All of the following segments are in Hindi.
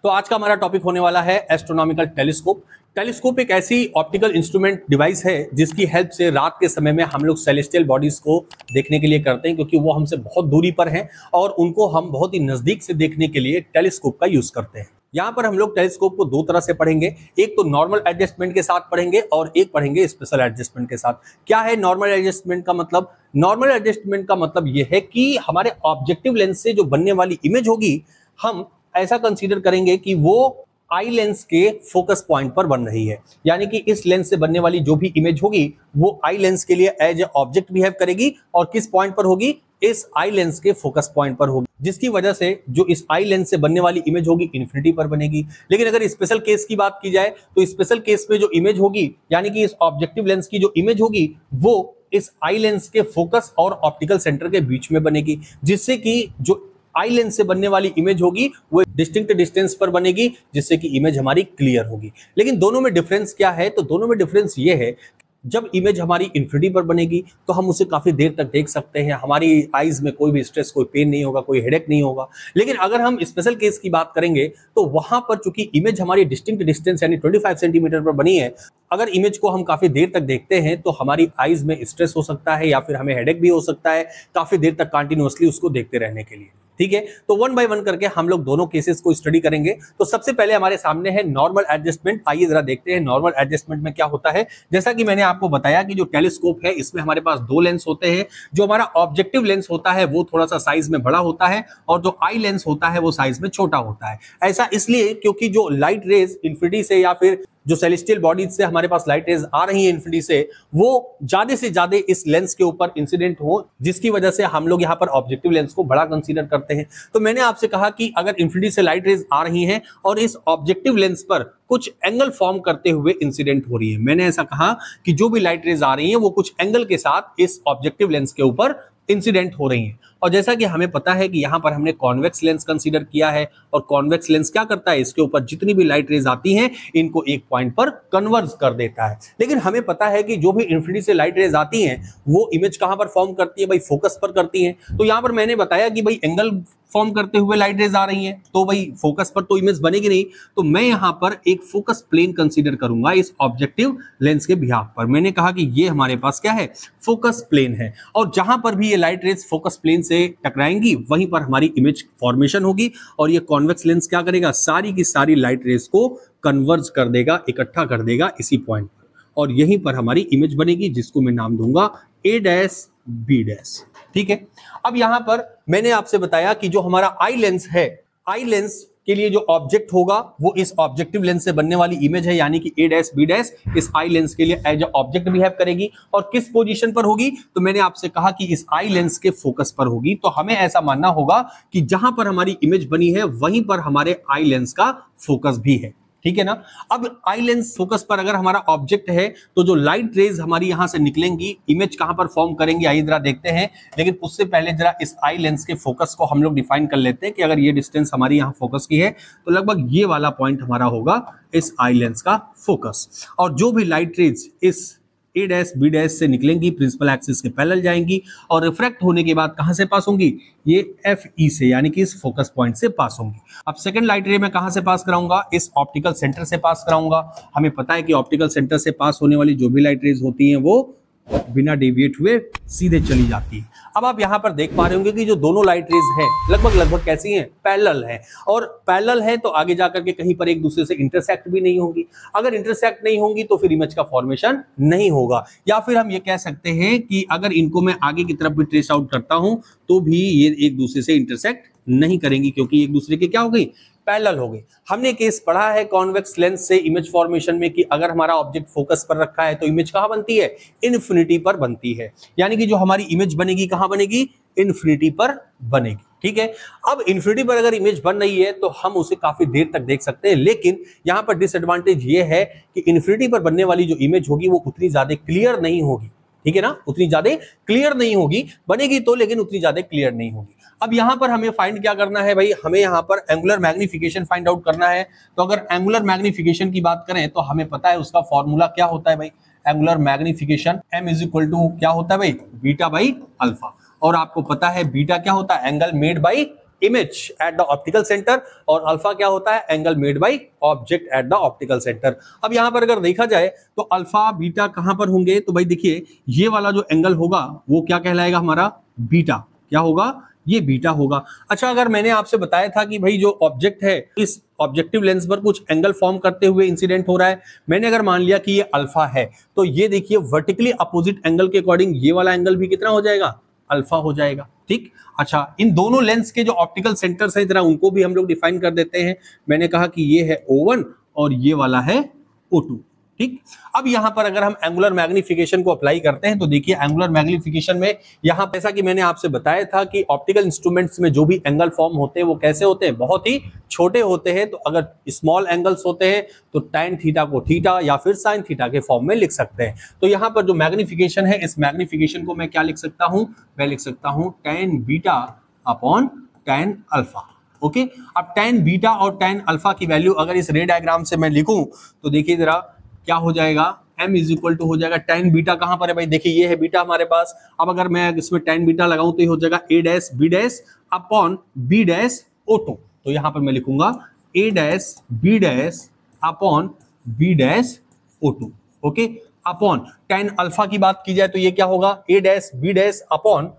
तो आज का हमारा टॉपिक होने वाला है एस्ट्रोनॉमिकल टेलीस्कोप। टेलीस्कोप एक ऐसी ऑप्टिकल इंस्ट्रूमेंट डिवाइस है जिसकी हेल्प से रात के समय में हम लोग सेलेस्टियल बॉडीज को देखने के लिए करते हैं, क्योंकि वो हमसे बहुत दूरी पर हैं और उनको हम बहुत ही नजदीक से देखने के लिए टेलीस्कोप का यूज करते हैं। यहाँ पर हम लोग टेलीस्कोप को दो तरह से पढ़ेंगे, एक तो नॉर्मल एडजस्टमेंट के साथ पढ़ेंगे और एक पढ़ेंगे स्पेशल एडजस्टमेंट के साथ। क्या है नॉर्मल एडजस्टमेंट का मतलब? नॉर्मल एडजस्टमेंट का मतलब यह है कि हमारे ऑब्जेक्टिव लेंस से जो बनने वाली इमेज होगी, हम ऐसा कंसीडर करेंगे कि वो आई लेंस के फोकस पॉइंट पर बन रही है। यानी कि इस लेंस से बनने वाली जो भी इमेज होगी वो आई लेंस के लिए एज ए ऑब्जेक्ट बिहेव करेगी और किस पॉइंट पर होगी? इस आई लेंस के फोकस पॉइंट पर होगी, जिसकी वजह से जो इस आई लेंस से बनने वाली इमेज होगी इन्फिनिटी पर बनेगी। लेकिन अगर स्पेशल केस की बात की जाए तो स्पेशल केस में जो इमेज होगी, यानी कि इस ऑब्जेक्टिव लेंस की जो इमेज होगी, वो इस आई लेंस के फोकस और ऑप्टिकल सेंटर के बीच में बनेगी, जिससे कि जो आई लेंस से बनने वाली इमेज होगी वो डिस्टिंक्ट डिस्टेंस पर बनेगी, जिससे कि इमेज हमारी क्लियर होगी। लेकिन दोनों में डिफरेंस क्या है? तो दोनों में डिफरेंस ये है, जब इमेज हमारी इन्फिनिटी पर बनेगी तो हम उसे काफी देर तक देख सकते हैं, हमारी आईज में कोई भी स्ट्रेस, कोई पेन नहीं होगा, कोई हेडेक नहीं होगा। लेकिन अगर हम स्पेशल केस की बात करेंगे तो वहां पर चूंकि इमेज हमारी डिस्टिंक्ट डिस्टेंस यानी 25 सेंटीमीटर पर बनी है, अगर इमेज को हम काफी देर तक देखते हैं तो हमारी आईज में स्ट्रेस हो सकता है या फिर हमें हेडेक भी हो सकता है, काफी देर तक कंटिन्यूअसली उसको देखते रहने के लिए। ठीक है, तो वन बाय वन करके हम लोग दोनों केसेस को स्टडी करेंगे। तो सबसे पहले हमारे सामने है नॉर्मल एडजस्टमेंट। आइए जरा देखते हैं नॉर्मल एडजस्टमेंट में क्या होता है। जैसा कि मैंने आपको बताया कि जो टेलीस्कोप है इसमें हमारे पास दो लेंस होते हैं। जो हमारा ऑब्जेक्टिव लेंस होता है वो थोड़ा सा साइज में बड़ा होता है और जो आई लेंस होता है वो साइज में छोटा होता है। ऐसा इसलिए क्योंकि जो लाइट रेज इन्फिनिटी से या फिर जो सेलेस्टियल बॉडीज से हमारे पास लाइट रेज आ रही है इन्फिनिटी से, वो ज्यादा से ज्यादा इस लेंस के ऊपर इंसिडेंट हो, जिसकी वजह से हम लोग यहाँ पर ऑब्जेक्टिव लेंस को बड़ा कंसीडर करते हैं। तो मैंने आपसे कहा कि अगर इन्फिनिटी से लाइट रेज आ रही हैं और इस ऑब्जेक्टिव लेंस पर कुछ एंगल फॉर्म करते हुए इंसिडेंट हो रही है, मैंने ऐसा कहा कि जो भी लाइट रेज आ रही है वो कुछ एंगल के साथ इस ऑब्जेक्टिव लेंस के ऊपर इंसिडेंट हो रही है। और जैसा कि हमें पता है कि यहां पर हमने कॉन्वेक्स लेंस कंसीडर किया है, और कॉन्वेक्स लेंस क्या करता है? इसके ऊपर जितनी भी लाइट रेज आती हैं इनको एक पॉइंट पर कन्वर्ज कर देता है। लेकिन हमें पता है कि जो भी इन्फिनिटी से लाइट रेज आती हैं वो इमेज कहां पर फॉर्म करती है? भाई फोकस पर करती है। तो यहां पर मैंने बताया कि भाई एंगल फॉर्म करते हुए लाइट रेज आ रही हैं, तो भाई फोकस पर तो इमेज बनेगी नहीं। तो मैं यहां पर एक फोकस प्लेन कंसीडर करूंगा इस ऑब्जेक्टिव लेंस के बिहाफ पर। मैंने कहा कि ये हमारे पास क्या है? फोकस प्लेन है, और जहां पर भी ये लाइट रेज फोकस प्लेन से टकराएंगी वहीं पर हमारी इमेज फॉर्मेशन होगी, और ये कॉन्वेक्स लेंस क्या करेगा? सारी की सारी लाइट रेज को कन्वर्ज कर देगा, इकट्ठा कर देगा इसी पॉइंट पर, और यहीं पर हमारी इमेज बनेगी जिसको मैं नाम दूंगा A डैश B डैश। ठीक है, अब यहां पर मैंने आपसे बताया कि जो हमारा आई लेंस है, आई लेंस के लिए जो ऑब्जेक्ट होगा वो इस ऑब्जेक्टिव लेंस से बनने वाली इमेज है, यानी कि A डैश B डैश इस आई लेंस के लिए एज ऑब्जेक्ट बिहेव करेगी। और किस पोजीशन पर होगी? तो मैंने आपसे कहा कि इस आई लेंस के फोकस पर होगी। तो हमें ऐसा मानना होगा कि जहां पर हमारी इमेज बनी है वहीं पर हमारे आई लेंस का फोकस भी है। ठीक है ना? अब आई लेंस फोकस पर अगर हमारा ऑब्जेक्ट है तो जो लाइट रेज हमारी यहां से निकलेंगी, इमेज कहां पर फॉर्म करेंगी, आइए जरा देखते हैं। लेकिन उससे पहले जरा इस आई लेंस के फोकस को हम लोग डिफाइन कर लेते हैं कि अगर ये डिस्टेंस हमारी यहां फोकस की है तो लगभग ये वाला पॉइंट हमारा होगा इस आई लेंस का फोकस। और जो भी लाइट रेज इस A डैश B डैश से निकलेंगी प्रिंसिपल एक्सिस के पैरेलल जाएंगी और रिफ्रैक्ट होने के बाद कहां से पास होंगी? ये FE से, यानी कि इस फोकस पॉइंट से पास होंगी। अब सेकंड लाइट रे मैं कहां से पास कराऊंगा? इस ऑप्टिकल सेंटर से पास कराऊंगा। हमें पता है कि ऑप्टिकल सेंटर से पास होने वाली जो भी लाइट रेज होती हैं वो बिना डेविएट हुए सीधे चली जाती है। अब आप यहां पर देख पा रहे होंगे कि जो दोनों लाइट रेज हैं लगभग कैसी हैं? पैरेलल हैं, और पैरेलल है तो आगे जाकर के कहीं पर एक दूसरे से इंटरसेक्ट भी नहीं होंगी। अगर इंटरसेक्ट नहीं होंगी तो फिर इमेज का फॉर्मेशन नहीं होगा, या फिर हम ये कह सकते हैं कि अगर इनको मैं आगे की तरफ भी ट्रेस आउट करता हूं तो भी ये एक दूसरे से इंटरसेक्ट नहीं करेंगी, क्योंकि एक दूसरे के क्या हो गई? पैरेलल हो गई। हमने केस पढ़ा है कॉन्वेक्स लेंस से इमेज फॉर्मेशन में कि अगर हमारा ऑब्जेक्ट फोकस पर रखा है तो इमेज कहां बनती है? इन्फिनिटी पर बनती है। यानी कि जो हमारी इमेज बनेगी कहां बनेगी? इन्फिनिटी पर बनेगी। ठीक है, अब इन्फिनिटी पर अगर इमेज बन रही है तो हम उसे काफी देर तक देख सकते हैं। लेकिन यहां पर डिसएडवांटेज ये है कि इन्फिनिटी पर बनने वाली जो इमेज होगी वो उतनी ज्यादा क्लियर नहीं होगी। ठीक है ना? उतनी ज्यादा क्लियर नहीं होगी, बनेगी तो, लेकिन उतनी ज्यादा क्लियर नहीं होगी। अब यहां पर हमें फाइंड क्या करना है भाई? हमें यहां पर एंगुलर मैग्निफिकेशन फाइंड आउट करना है। तो अगर एंगुलर मैग्निफिकेशन की बात करें तो हमें पता है उसका फॉर्मूला क्या होता है भाई? Angular magnification m is equal to क्या होता है भाई? Beta by alpha. और आपको पता है बीटा क्या होता है? Angle made by image at the optical centre, और अल्फा क्या होता है, angle made by object at the optical centre. अब यहां पर अगर देखा जाए तो अल्फा बीटा कहां पर होंगे, तो भाई देखिए ये वाला जो एंगल होगा वो क्या कहलाएगा, हमारा बीटा। क्या होगा, ये बीटा होगा। अच्छा, अगर मैंने आपसे बताया था कि भाई जो ऑब्जेक्ट है इस ऑब्जेक्टिव लेंस पर कुछ एंगल फॉर्म करते हुए इंसिडेंट हो रहा है, मैंने अगर मान लिया कि ये अल्फा है, तो ये देखिए वर्टिकली अपोजिट एंगल के अकॉर्डिंग ये वाला एंगल भी कितना हो जाएगा, अल्फा हो जाएगा। ठीक, अच्छा, इन दोनों लेंस के जो ऑप्टिकल सेंटर्स हैं जरा उनको भी हम लोग डिफाइन कर देते हैं। मैंने कहा कि ये है O1 और ये वाला है O2। ठीक, अब यहां पर अगर हम एंगुलर मैग्निफिकेशन को अप्लाई करते हैं तो देखिए एंगुलर मैग्निफिकेशन में यहां जैसा कि मैंने आपसे बताया था कि ऑप्टिकल इंस्ट्रूमेंट्स में जो भी एंगल फॉर्म होते हैं वो कैसे होते हैं, बहुत ही छोटे होते हैं। तो अगर स्मॉल एंगल्स होते हैं तो tan थीटा को थीटा या फिर sin थीटा के फॉर्म में लिख सकते हैं। तो यहां पर जो मैग्निफिकेशन है, इस मैग्निफिकेशन को मैं क्या लिख सकता हूं, मैं लिख सकता हूं tan beta upon tan alpha. Okay, अब tan बीटा और tan अल्फा की वैल्यू अगर इस रे डायग्राम से मैं लिखूं तो देखिए जरा क्या हो जाएगा, m इज इक्वल टू हो जाएगा tan बीटा कहां पर है भाई, देखिए ये है बीटा हमारे पास। अब अगर मैं इसमें tan बीटा लगाऊं तो ये हो जाएगा a dash b dash upon b dash O2। तो यहां पर मैं लिखूंगा a dash b dash upon b dash O2। Okay, upon tan alpha की बात की जाए तो ये क्या होगा, a dash b dash upon,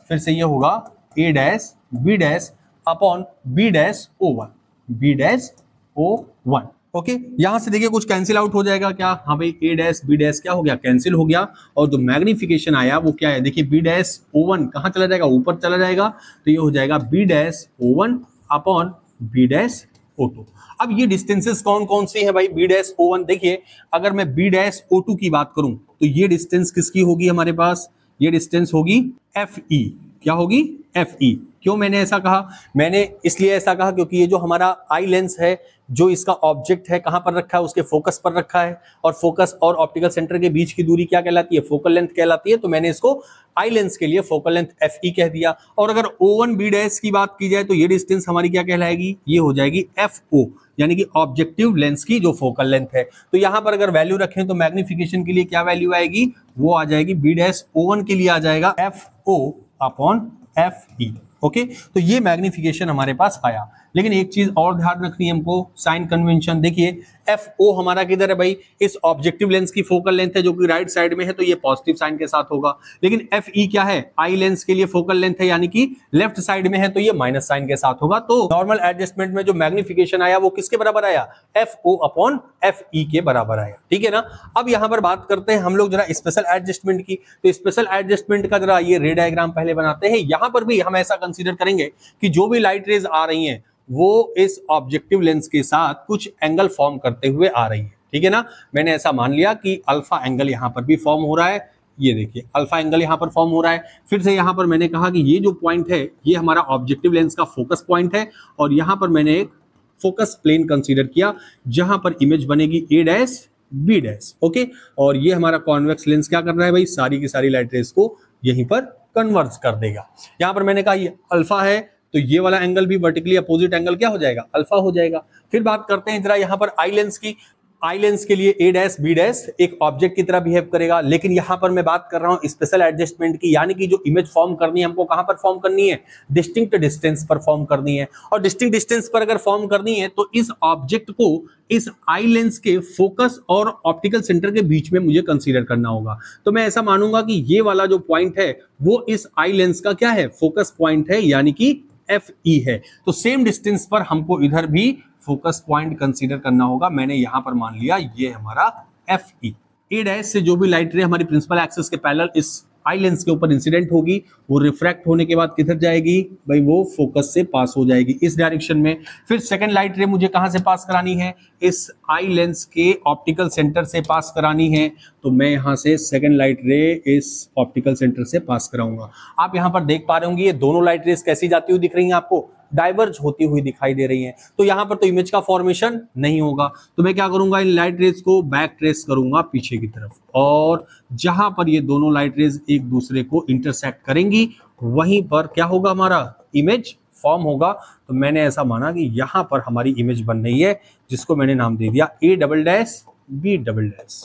फिर से ये होगा a dash b dash upon b dash O1, b dash O1। Okay, यहां से देखिए कुछ कैंसिल आउट हो जाएगा क्या, हाँ भाई a डैश b डैश क्या हो गया, कैंसिल हो गया। और जो मैग्निफिकेशन आया वो क्या है, देखिए b डैश O1 कहां चला जाएगा, ऊपर चला जाएगा। तो ये हो जाएगा b dash O1 upon b dash O2। अब ये डिस्टेंसेस कौन कौन सी है भाई, b डैश O1, देखिए अगर मैं b डैश O2 की बात करूं तो ये डिस्टेंस किसकी होगी हमारे पास, ये डिस्टेंस होगी FE। क्या होगी, FE। क्यों मैंने ऐसा कहा, मैंने इसलिए ऐसा कहा क्योंकि ये जो हमारा आई लेंस है, जो इसका ऑब्जेक्ट है कहां पर रखा है, उसके फोकस पर रखा है, और फोकस और ऑप्टिकल सेंटर के बीच की दूरी क्या कहलाती है, फोकल लेंथ कहलाती है। तो मैंने इसको आई लेंस के लिए फोकल लेंथ FE कह दिया। और अगर O1 B डैश की बात की जाए तो ये डिस्टेंस हमारी क्या कहलाएगी, ये हो जाएगी FO, यानी कि ऑब्जेक्टिव लेंस की जो फोकल लेंथ है। तो यहां पर अगर वैल्यू रखें तो मैग्निफिकेशन के लिए क्या वैल्यू आएगी, वो आ जाएगी b डैश O1 के लिए आ जाएगा FO अपॉन FE। ओके, तो ये मैग्निफिकेशन हमारे पास आया। लेकिन एक चीज और ध्यान रखनी है हमको, साइन कन्वेंशन। देखिए FO हमारा किधर है भाई, इस ऑब्जेक्टिव लेंस की फोकल लेंथ है जो कि राइट साइड में है, तो ये पॉजिटिव साइन के साथ होगा। लेकिन FE क्या है, आई लेंस के लिए फोकल लेंथ है, यानी कि लेफ्ट साइड में है, तो ये माइनस साइन के साथ होगा। तो नॉर्मल एडजस्टमेंट में जो मैग्निफिकेशन आया वो किसके बराबर आया, FO अपॉन FE के बराबर आया। ठीक है ना। अब यहां पर बात करते हैं हम लोग जरा स्पेशल एडजस्टमेंट की। तो स्पेशल एडजस्टमेंट का जरा ये रे डायग्राम पहले बनाते हैं। यहां पर भी हम ऐसा कंसीडर करेंगे कि जो भी लाइट रेज आ रही हैं वो इस ऑब्जेक्टिव लेंस के साथ कुछ एंगल फॉर्म करते हुए आ रही है। ठीक है ना, मैंने ऐसा मान लिया कि अल्फा एंगल यहां पर भी फॉर्म हो रहा है। ये देखिए अल्फा एंगल यहां पर फॉर्म हो रहा है। फिर से यहां पर मैंने कहा कि ये जो पॉइंट है ये हमारा ऑब्जेक्टिव लेंस का फोकस पॉइंट है, और यहां पर मैंने एक फोकस प्लेन कंसीडर किया जहां पर इमेज बनेगी a dash b dash. Okay, और ये हमारा कॉन्वेक्स लेंस क्या कर रहा है भाई, सारी की सारी लाइट रेज को यहीं पर कन्वर्ज कर देगा। यहां पर मैंने कहा ये अल्फा है, तो ये वाला एंगल भी वर्टिकली अपोजिट एंगल क्या हो जाएगा, अल्फा हो जाएगा। फिर बात करते हैं जरा यहाँ पर आई लेंस की। आई लेंस के लिए a डैश b डैश एक ऑब्जेक्ट की तरह बिहेव करेगा, लेकिन यहां पर मैं बात कर रहा हूं स्पेशल एडजस्टमेंट की, यानी कि जो इमेज फॉर्म करनी है हमको कहां पर फॉर्म करनी है, डिस्टिंक्ट डिस्टेंस पर फॉर्म करनी है। और डिस्टिंक्ट डिस्टेंस पर अगर फॉर्म करनी है तो इस ऑब्जेक्ट को इस आई लेंस के फोकस और ऑप्टिकल सेंटर के बीच में मुझे कंसीडर करना होगा। तो मैं ऐसा मानूंगा कि ये वाला जो पॉइंट है वो इस आई लेंस का क्या है, फोकस पॉइंट है, यानी कि FE है। तो सेम डिस्टेंस पर हमको इधर भी फोकस पॉइंट कंसीडर करना होगा। मैंने यहां पर मान लिया ये हमारा FE। a डैश से जो भी लाइट रे हमारी प्रिंसिपल एक्सिस के पैरेलल इस आई लेंस के ऊपर इंसिडेंट होगी, वो रिफ्रैक्ट होने के बाद किधर जाएगी भाई, वो फोकस से पास हो जाएगी इस डायरेक्शन में। फिर सेकंड लाइट रे मुझे कहां से पास करानी है, इस आई लेंस के ऑप्टिकल सेंटर से पास करानी है। तो मैं यहां से सेकंड लाइट रे इस ऑप्टिकल सेंटर से पास कराऊंगा। आप यहां पर देख पा रहे होंगे ये दोनों लाइट रेस कैसी जाती हुई दिख रही हैं, आपको डाइवर्ज होती हुई दिखाई दे रही हैं। तो यहां पर तो इमेज का फॉर्मेशन नहीं होगा, तो मैं क्या करूंगा, इन लाइट रेज को बैक ट्रेस करूंगा पीछे की तरफ, और जहां पर ये दोनों लाइट रेज एक दूसरे को इंटरसेक्ट करेंगी वहीं पर क्या होगा, हमारा इमेज फॉर्म होगा। तो मैंने ऐसा माना कि यहां पर हमारी इमेज बन रही है, जिसको मैंने नाम दे दिया a double dash b double dash.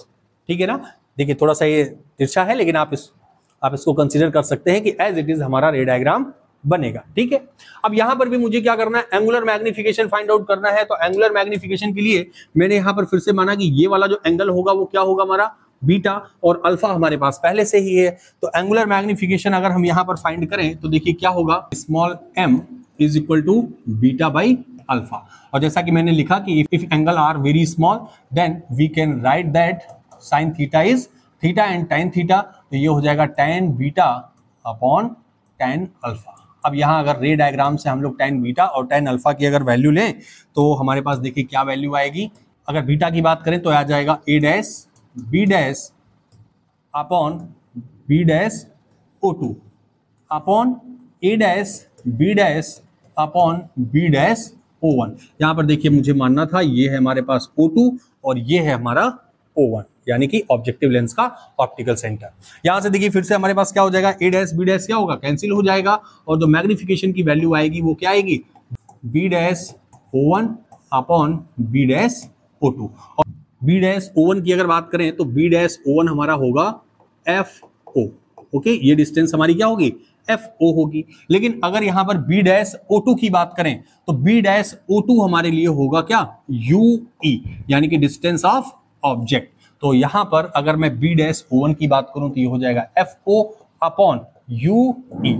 ठीक है ना। देखिए थोड़ा सा ये तिरछा है, लेकिन आप इसको कंसीडर कर सकते हैं कि एज इट इज हमारा रे डायग्राम बनेगा। ठीक है, अब यहां पर भी मुझे क्या करना है, एंगुलर मैग्निफिकेशन फाइंड आउट करना है। तो एंगुलर मैग्निफिकेशन के लिए मैंने यहां पर फिर से माना कि ये वाला जो एंगल होगा वो क्या होगा हमारा बीटा, और अल्फा हमारे पास पहले से ही है। तो एंगुलर मैग्निफिकेशन अगर हम यहां पर फाइंड करें तो देखिए क्या होगा, small m is equal to beta by alpha. और जैसा कि मैंने लिखा कि if angle are very small then we can write that sine theta is theta and tan theta, तो ये हो जाएगा tan beta upon tan alpha. अब यहाँ अगर रे डायग्राम से हम लोग tan बीटा और tan अल्फा की अगर वैल्यू लें तो हमारे पास देखिए क्या वैल्यू आएगी। अगर बीटा की बात करें तो आ जाएगा a dash b dash upon b dash O2 upon a dash b dash upon b dash O1। यहाँ पर देखिए मुझे मानना था ये है हमारे पास O2 और ये है हमारा O1, यानी कि ऑब्जेक्टिव लेंस का ऑप्टिकल सेंटर। यहां से देखिए फिर से हमारे पास क्या हो जाएगा, a डैश b डैश क्या होगा, कैंसिल हो जाएगा, और जो मैग्निफिकेशन की वैल्यू आएगी वो क्या आएगी, b dash O1 upon b dash O2। और b डैश O1 की अगर बात करें तो b डैश O1 हमारा होगा FO। ओके, ये डिस्टेंस हमारी क्या होगी, FO होगी। लेकिन अगर यहां पर b डैश O2 की बात करें तो b डैश O2 हमारे लिए होगा क्या, UE, यानी कि डिस्टेंस ऑफ ऑब्जेक्ट। तो यहां पर अगर मैं b डैश O1 की बात करूं तो ये हो जाएगा FO अपॉन UE,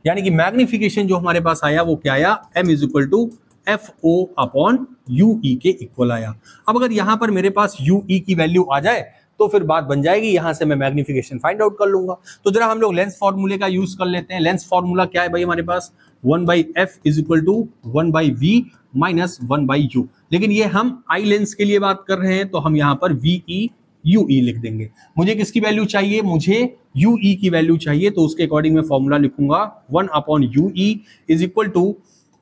यानी कि मैग्निफिकेशन जो हमारे पास आया वो क्या आया, m is equal to FO upon UE के इक्वल आया। अब अगर यहां पर मेरे पास UE की वैल्यू आ जाए तो फिर बात बन जाएगी, यहां से मैं मैग्निफिकेशन फाइंड आउट कर लूंगा। तो जरा हम लोग लेंस फॉर्मूले का यूज कर लेते हैं। लेंस फॉर्मूला क्या है भाई हमारे पास, 1/f is equal to 1/v minus 1/u। लेकिन ये हम आई लेंस के लिए बात कर रहे हैं तो हम यहाँ पर VE UE लिख देंगे। मुझे किसकी वैल्यू चाहिए, मुझे UE की वैल्यू चाहिए, तो उसके अकॉर्डिंग मैं फॉर्मूला लिखूंगा 1 upon UE is equal to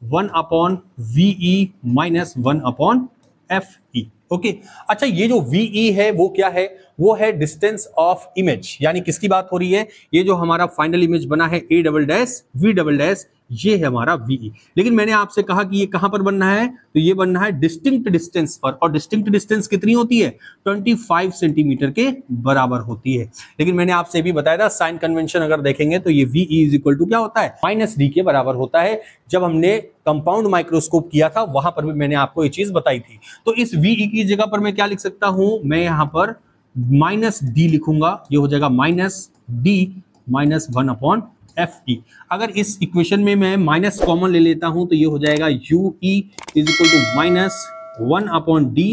1 upon VE minus 1 upon FE। Okay, अच्छा ये जो VE है वो क्या है, वो है डिस्टेंस ऑफ इमेज, यानी किसकी बात हो रही है, ये जो हमारा फाइनल इमेज बना है A double dash V double dash, ये है हमारा VE। लेकिन मैंने आपसे कहा कि ये कहां पर बनना है, तो ये बनना है डिस्टिंक्ट डिस्टेंस पर, और डिस्टिंक्ट डिस्टेंस कितनी होती है, 25 सेंटीमीटर के बराबर होती है। लेकिन मैंने आपसे भी बताया था साइन कन्वेंशन अगर देखेंगे तो ये VE इज इक्वल टू क्या होता है, -d के बराबर होता है। जब हमने कंपाउंड माइक्रोस्कोप किया था वहां पर भी मैंने आपको ये चीज बताई थी। तो इस VE की जगह पर मैं क्या लिख सकता हूं, मैं यहां पर -d लिखूंगा, ये हो जाएगा -d माइनस 1 अपॉन FE। अगर इस इक्वेशन में मैं माइनस कॉमन ले लेता हूं तो ये हो जाएगा UE is equal to -1 upon d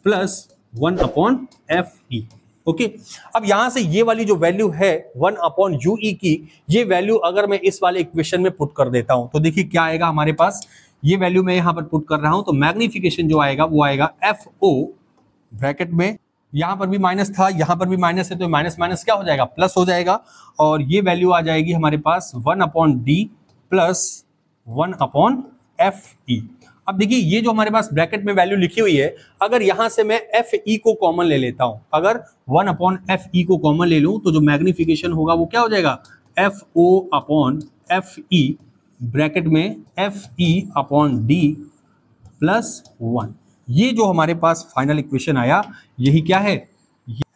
plus 1 upon FE। Okay, अब यहां से ये वाली जो वैल्यू है 1 अपॉन UE की, ये वैल्यू अगर मैं इस वाले इक्वेशन में पुट कर देता हूं तो देखिए क्या आएगा हमारे पास, ये वैल्यू मैं यहां पर पुट कर रहा हूं तो मैग्निफिकेशन जो आएगा वो आएगा FO ब्रैकेट में, यहां पर भी माइनस था, यहां पर भी माइनस है, तो माइनस माइनस क्या हो जाएगा, प्लस हो जाएगा, और ये वैल्यू आ जाएगी हमारे पास 1 upon d plus 1 upon FE। अब देखिए ये जो हमारे पास ब्रैकेट में वैल्यू लिखी हुई है, अगर यहां से मैं FE को कॉमन ले लेता हूं, अगर 1 अपॉन FE को कॉमन ले लूं तो जो मैग्निफिकेशन होगा वो क्या हो जाएगा, FO अपॉन FE ब्रैकेट में FE अपॉन d प्लस 1। ये जो हमारे पास फाइनल इक्वेशन आया यही क्या है,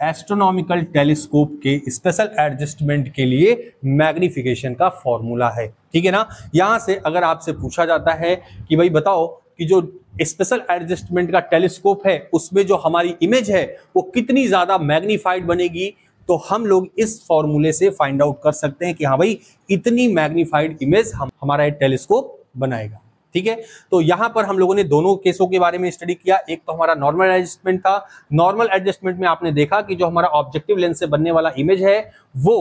एस्ट्रोनॉमिकल टेलीस्कोप के स्पेशल एडजस्टमेंट के लिए मैग्निफिकेशन का फॉर्मूला है। ठीक है ना, यहां से अगर आपसे पूछा जाता है कि भाई बताओ कि जो स्पेशल एडजस्टमेंट का टेलीस्कोप है उसमें जो हमारी इमेज है वो कितनी ज्यादा मैग्नीफाइड बनेगी, तो हम लोग इस फॉर्मूले से फाइंड आउट कर सकते हैं कि हाँ भाई इतनी मैग्नीफाइड इमेज हमारा टेलीस्कोप बनाएगा। ठीक है, तो यहां पर हम लोगों ने दोनों केसों के बारे में स्टडी किया। एक तो हमारा नॉर्मल एडजस्टमेंट था, नॉर्मल एडजस्टमेंट में आपने देखा कि जो हमारा ऑब्जेक्टिव लेंस से बनने वाला इमेज है वो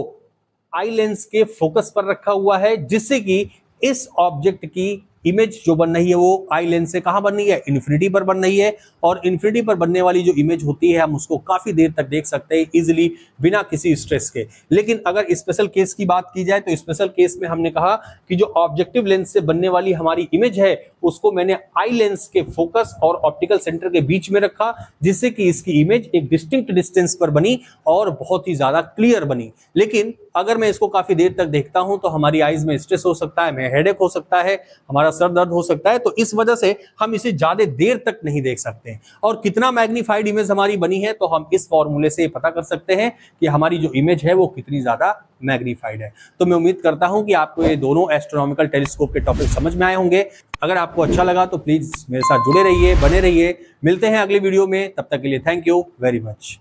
आई लेंस के फोकस पर रखा हुआ है, जिससे कि इस ऑब्जेक्ट की इमेज जो बन रही है वो आई लेंस से कहां बन रही है, इन्फिनिटी पर बन रही है, और इन्फिनिटी पर बनने वाली जो इमेज होती है हम उसको काफी देर तक देख सकते हैं इजिली बिना किसी स्ट्रेस के। लेकिन अगर स्पेशल केस की बात की जाए तो स्पेशल केस में हमने कहा कि जो ऑब्जेक्टिव लेंस से बनने वाली हमारी इमेज है उसको मैंने आई लेंस के फोकस और ऑप्टिकल सेंटर के बीच में रखा, जिससे कि इसकी इमेज एक डिस्टिंक्ट डिस्टेंस पर बनी और बहुत ही ज्यादा क्लियर बनी। लेकिन अगर मैं इसको काफी देर तक देखता हूं तो हमारी आईज में स्ट्रेस हो सकता है, हमें हेडेक हो सकता है, हमारा सर दर्द हो सकता है, तो इस वजह से हम इसे ज्यादा देर तक नहीं देख सकते। और कितना मैग्नीफाइड इमेज हमारी बनी है तो हम इस फॉर्मूले से पता कर सकते हैं कि हमारी जो इमेज है वो कितनी ज्यादा मैग्नीफाइड है। तो मैं उम्मीद करता हूं कि आपको ये दोनों एस्ट्रोनॉमिकल टेलीस्कोप के टॉपिक समझ में आए होंगे। अगर आपको अच्छा लगा तो प्लीज मेरे साथ जुड़े रहिए, बने रहिए। मिलते हैं अगली वीडियो में, तब तक के लिए थैंक यू वेरी मच।